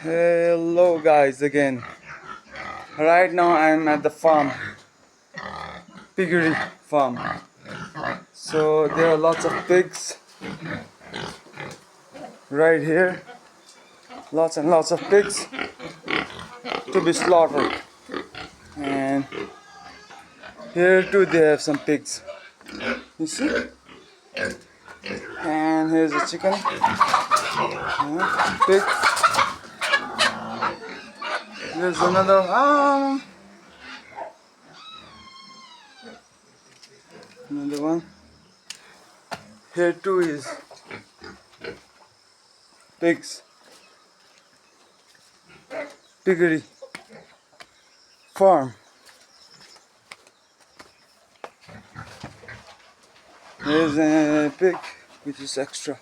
Hello guys again. Right now I'm at the farm, piggery farm. So there are lots of pigs right here. Lots and lots of pigs to be slaughtered. And here too they have some pigs. You see? And here's a chicken. Pig. There's another another one. Here too is pigs. Piggery farm. There's a pig which is extra.